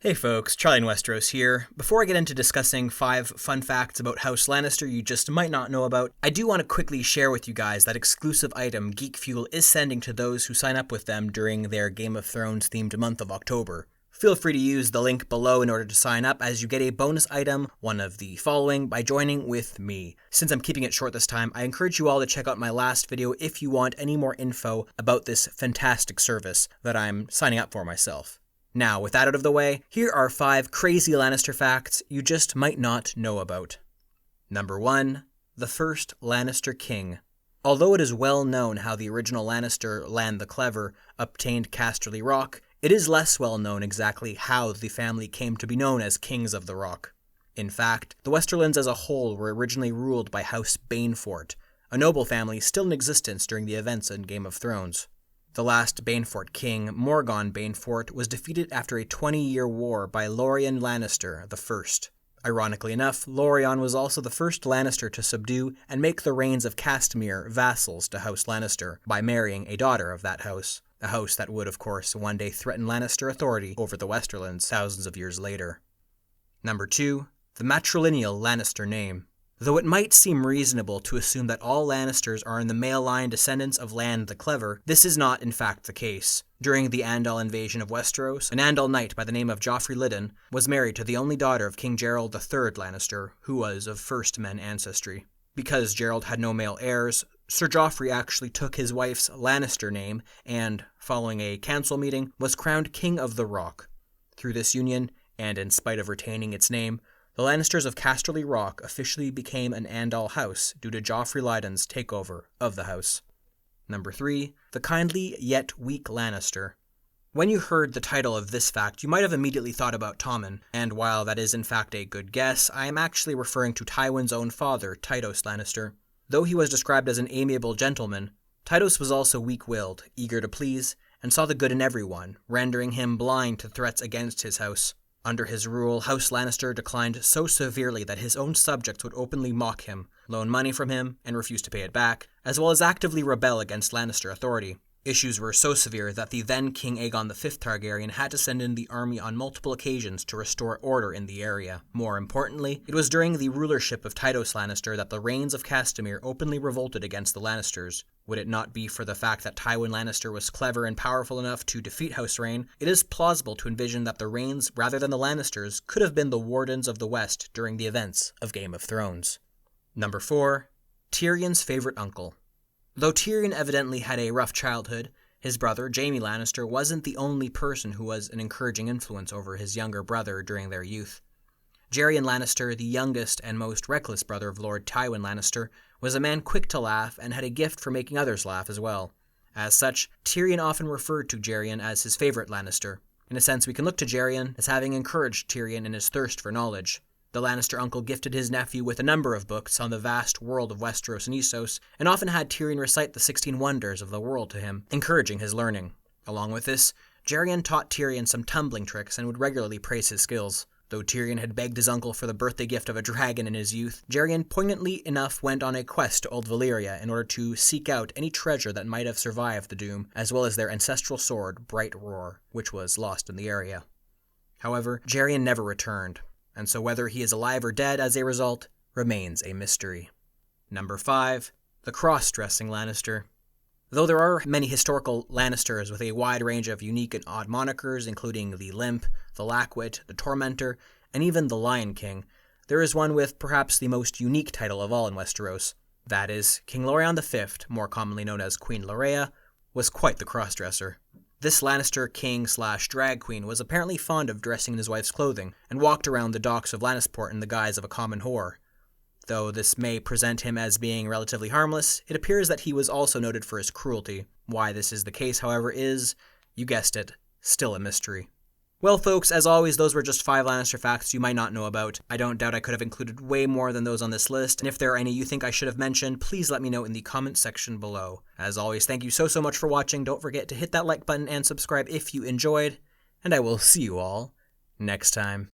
Hey folks, Charlie in Westeros here. Before I get into discussing 5 fun facts about House Lannister you just might not know about, I do want to quickly share with you guys that exclusive item Geek Fuel is sending to those who sign up with them during their Game of Thrones themed month of October. Feel free to use the link below in order to sign up, as you get a bonus item, one of the following, by joining with me. Since I'm keeping it short this time, I encourage you all to check out my last video if you want any more info about this fantastic service that I'm signing up for myself. Now, with that out of the way, here are 5 crazy Lannister facts you just might not know about. Number 1. The first Lannister king. Although it is well known how the original Lannister, Lann the Clever, obtained Casterly Rock, it is less well known exactly how the family came to be known as Kings of the Rock. In fact, the Westerlands as a whole were originally ruled by House Banefort, a noble family still in existence during the events in Game of Thrones. The last Banefort king, Morgon Banefort, was defeated after a 20-year war by Lorien Lannister I. Ironically enough, Lorien was also the first Lannister to subdue and make the reigns of Castamere vassals to House Lannister by marrying a daughter of that house, a house that would, of course, one day threaten Lannister authority over the Westerlands thousands of years later. Number 2. The matrilineal Lannister name. Though it might seem reasonable to assume that all Lannisters are in the male line descendants of Lann the Clever, this is not in fact the case. During the Andal invasion of Westeros, an Andal knight by the name of Joffrey Lydon was married to the only daughter of King Gerald III Lannister, who was of First Men ancestry. Because Gerald had no male heirs, Sir Joffrey actually took his wife's Lannister name and, following a council meeting, was crowned King of the Rock. Through this union, and in spite of retaining its name, the Lannisters of Casterly Rock officially became an Andal house due to Joffrey Lydon's takeover of the house. Number 3. The kindly yet weak Lannister. When you heard the title of this fact, you might have immediately thought about Tommen, and while that is in fact a good guess, I am actually referring to Tywin's own father, Tytos Lannister. Though he was described as an amiable gentleman, Tytos was also weak-willed, eager to please, and saw the good in everyone, rendering him blind to threats against his house. Under his rule, House Lannister declined so severely that his own subjects would openly mock him, loan money from him, and refuse to pay it back, as well as actively rebel against Lannister authority. Issues were so severe that the then King Aegon V Targaryen had to send in the army on multiple occasions to restore order in the area. More importantly, it was during the rulership of Tytos Lannister that the Rains of Castamere openly revolted against the Lannisters. Would it not be for the fact that Tywin Lannister was clever and powerful enough to defeat House Rain, it is plausible to envision that the Rains, rather than the Lannisters, could have been the Wardens of the West during the events of Game of Thrones. Number 4. Tyrion's favorite uncle. Though Tyrion evidently had a rough childhood, his brother, Jaime Lannister, wasn't the only person who was an encouraging influence over his younger brother during their youth. Jaerion Lannister, the youngest and most reckless brother of Lord Tywin Lannister, was a man quick to laugh and had a gift for making others laugh as well. As such, Tyrion often referred to Jaerion as his favorite Lannister. In a sense, we can look to Jaerion as having encouraged Tyrion in his thirst for knowledge. The Lannister uncle gifted his nephew with a number of books on the vast world of Westeros and Essos, and often had Tyrion recite the 16 wonders of the world to him, encouraging his learning. Along with this, Jaerion taught Tyrion some tumbling tricks and would regularly praise his skills. Though Tyrion had begged his uncle for the birthday gift of a dragon in his youth, Jaerion poignantly enough went on a quest to Old Valyria in order to seek out any treasure that might have survived the Doom, as well as their ancestral sword, Bright Roar, which was lost in the area. However, Jaerion never returned, and so whether he is alive or dead as a result remains a mystery. Number 5. The cross-dressing Lannister. Though there are many historical Lannisters with a wide range of unique and odd monikers, including the Limp, the Lackwit, the Tormentor, and even the Lion King, there is one with perhaps the most unique title of all in Westeros. That is, King Loreon V, more commonly known as Queen Lorea, was quite the cross-dresser. This Lannister king/drag queen was apparently fond of dressing in his wife's clothing, and walked around the docks of Lannisport in the guise of a common whore. Though this may present him as being relatively harmless, it appears that he was also noted for his cruelty. Why this is the case, however, is, you guessed it, still a mystery. Well, folks, as always, those were just 5 Lannister facts you might not know about. I don't doubt I could have included way more than those on this list, and if there are any you think I should have mentioned, please let me know in the comment section below. As always, thank you so much for watching. Don't forget to hit that like button and subscribe if you enjoyed, and I will see you all next time.